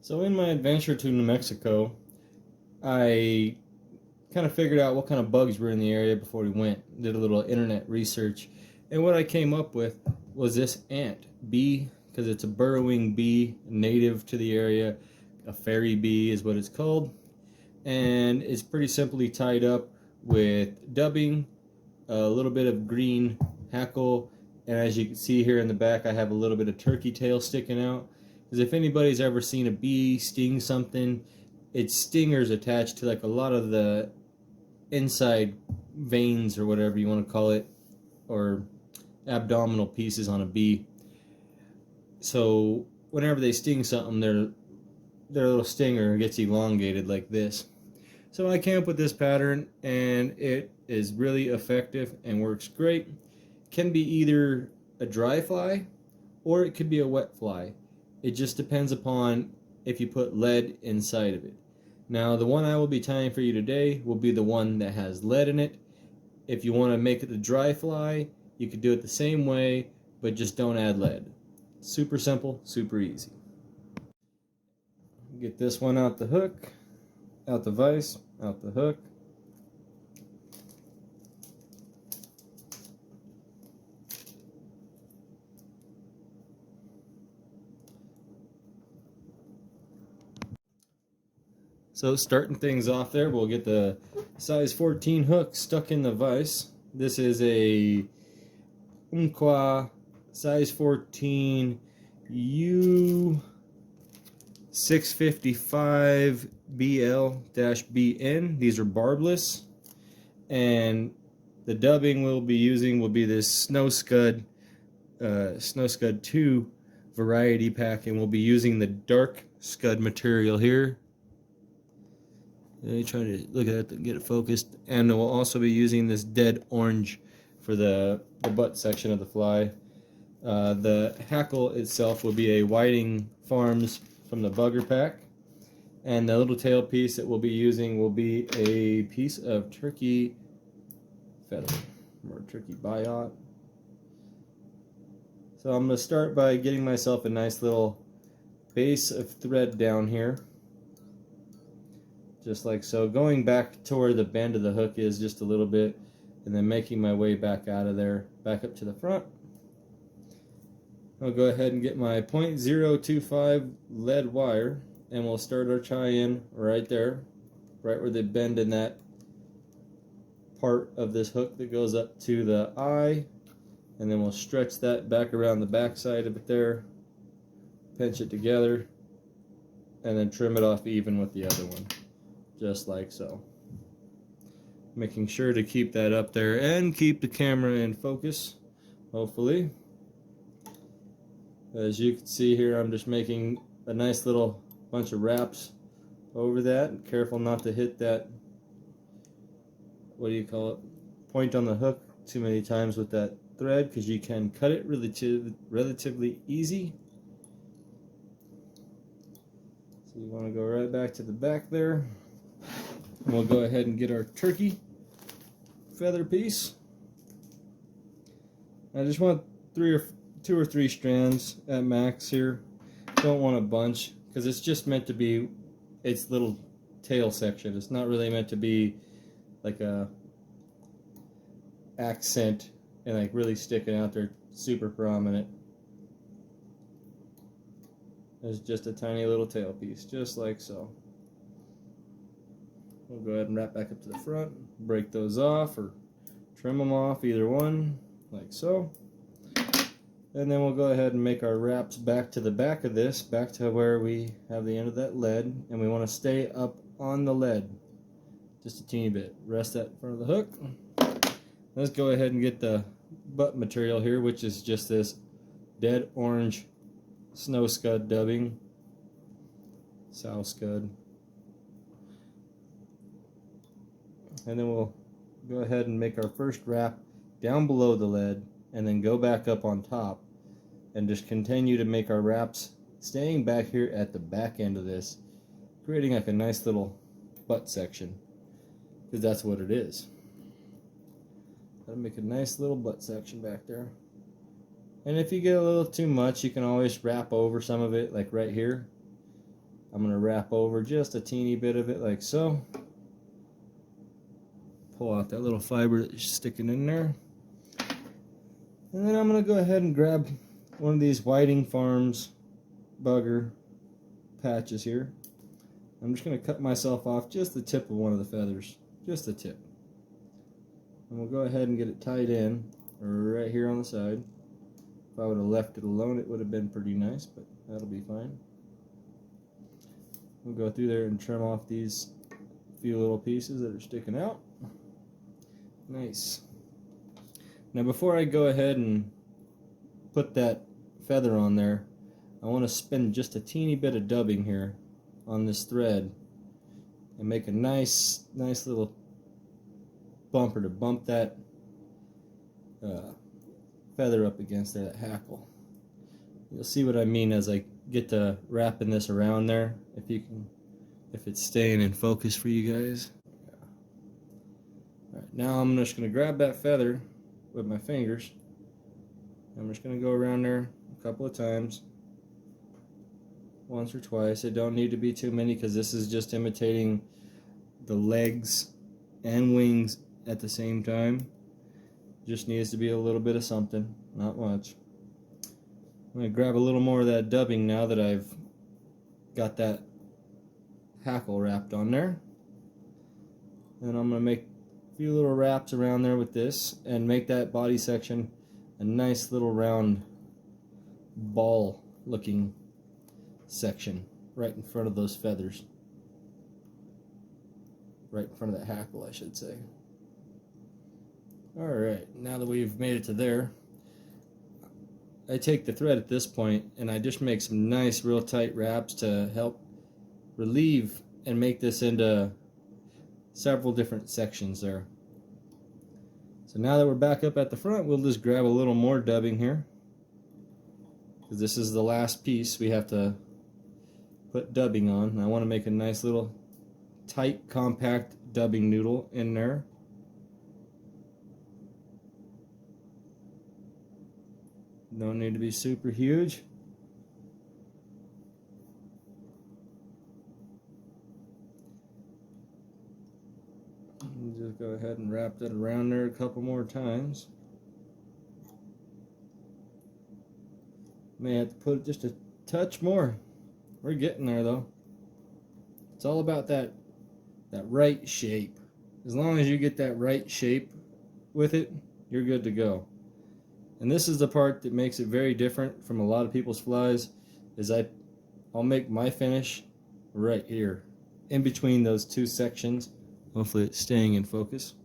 So in my adventure to New Mexico, I kind of figured out what kind of bugs were in the area before we went. Did a little internet research, and what I came up with was this ant bee, because it's a burrowing bee native to the area. A fairy bee is what it's called, and it's pretty simply tied up with dubbing, a little bit of green hackle, and as you can see here in the back, I have a little bit of turkey tail sticking out. Because if anybody's ever seen a bee sting something, its stinger's attached to like a lot of the inside veins or whatever you want to call it, or abdominal pieces on a bee. So whenever they sting something, their little stinger gets elongated like this. So I came up with this pattern, and it is really effective and works great. Can be either a dry fly or it could be a wet fly. It just depends upon if you put lead inside of it. Now the one I will be tying for you today will be the one that has lead in it. If you want to make it a dry fly, you could do it the same way, but just don't add lead. Super simple, super easy. Get this one out the hook, out the vise, out the hook. So starting things off there, we'll get the size 14 hook stuck in the vise. This is a Umpqua size 14 U655 BL-BN. These are barbless, and the dubbing we'll be using will be this Snow Scud 2 variety pack, and we'll be using the dark scud material here. Let me try to look at it and get it focused. And we'll also be using this dead orange for the butt section of the fly. The hackle itself will be a Whiting Farms from the Bugger pack. And the little tail piece that we'll be using will be a piece of turkey feather, or turkey biot. So I'm going to start by getting myself a nice little base of thread down here. Just like so, going back to where the bend of the hook is just a little bit, and then making my way back out of there, back up to the front. I'll go ahead and get my .025 lead wire, and we'll start our tie-in right there, right where they bend in that part of this hook that goes up to the eye, and then we'll stretch that back around the back side of it there, pinch it together, and then trim it off even with the other one. Just like so. Making sure to keep that up there and keep the camera in focus, hopefully. As you can see here, I'm just making a nice little bunch of wraps over that. Careful not to hit that, what do you call it, point on the hook too many times with that thread, because you can cut it relatively easy. So you want to go right back to the back there. We'll go ahead and get our turkey feather piece. I just want two or three strands at max here. Don't want a bunch, because it's just meant to be its little tail section. It's not really meant to be like a accent and like really sticking out there super prominent. It's just a tiny little tail piece, just like so. We'll go ahead and wrap back up to the front, break those off or trim them off, either one, like so. And then we'll go ahead and make our wraps back to the back of this, back to where we have the end of that lead, and we want to stay up on the lead just a teeny bit. Rest that in front of the hook. Let's go ahead and get the butt material here, which is just this dead orange Snow Scud dubbing, Sow Scud. And then we'll go ahead and make our first wrap down below the lead, and then go back up on top, and just continue to make our wraps, staying back here at the back end of this, creating like a nice little butt section, because that's what it is. That'll make a nice little butt section back there. And if you get a little too much, you can always wrap over some of it, like right here. I'm going to wrap over just a teeny bit of it like so. Pull out that little fiber that's sticking in there. And then I'm going to go ahead and grab one of these Whiting Farms bugger patches here. I'm just going to cut myself off just the tip of one of the feathers. Just the tip. And we'll go ahead and get it tied in right here on the side. If I would have left it alone, it would have been pretty nice, but that'll be fine. We'll go through there and trim off these few little pieces that are sticking out. Nice. Now before I go ahead and put that feather on there, I want to spin just a teeny bit of dubbing here on this thread and make a nice little bumper to bump that feather up against there, that hackle. You'll see what I mean as I get to wrapping this around there, if it's staying in focus for you guys. Yeah. Alright, now I'm just going to grab that feather with my fingers. I'm just going to go around there a couple of times, once or twice. It don't need to be too many because this is just imitating the legs and wings at the same time. Just needs to be a little bit of something, not much. I'm going to grab a little more of that dubbing now that I've got that hackle wrapped on there. And I'm going to make a few little wraps around there with this and make that body section a nice little round ball looking section right in front of those feathers. Right in front of that hackle, I should say. Alright, now that we've made it to there, I take the thread at this point and I just make some nice real tight wraps to help relieve and make this into several different sections there. So now that we're back up at the front, we'll just grab a little more dubbing here, because this is the last piece we have to put dubbing on. And I want to make a nice little tight compact dubbing noodle in there. Don't need to be super huge. Just go ahead and wrap that around there a couple more times. May have to put just a touch more. We're getting there though. It's all about that right shape. As long as you get that right shape with it, you're good to go. And this is the part that makes it very different from a lot of people's flies, is I'll make my finish right here, in between those two sections. Hopefully it's staying in focus.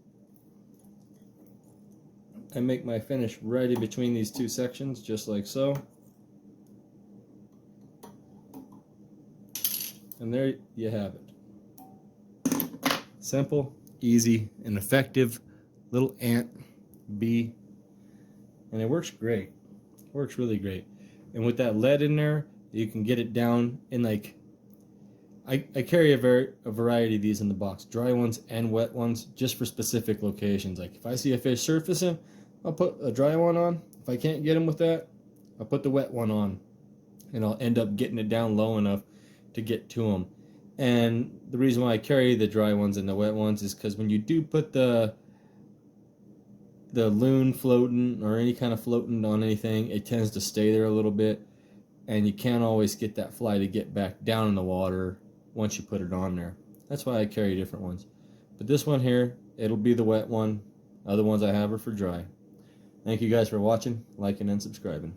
I make my finish right in between these two sections, just like so. And there you have it. Simple, easy, and effective little ant bee. And it works great. It works really great. And with that lead in there, you can get it down in like, I carry a variety of these in the box, dry ones and wet ones, just for specific locations. Like if I see a fish surfacing, I'll put a dry one on. If I can't get them with that, I'll put the wet one on. And I'll end up getting it down low enough to get to them. And the reason why I carry the dry ones and the wet ones is because when you do put the loon floating or any kind of floating on anything, it tends to stay there a little bit, and you can't always get that fly to get back down in the water once you put it on there. That's why I carry different ones. But this one here, it'll be the wet one. Other ones I have are for dry. Thank you guys for watching, liking, and subscribing.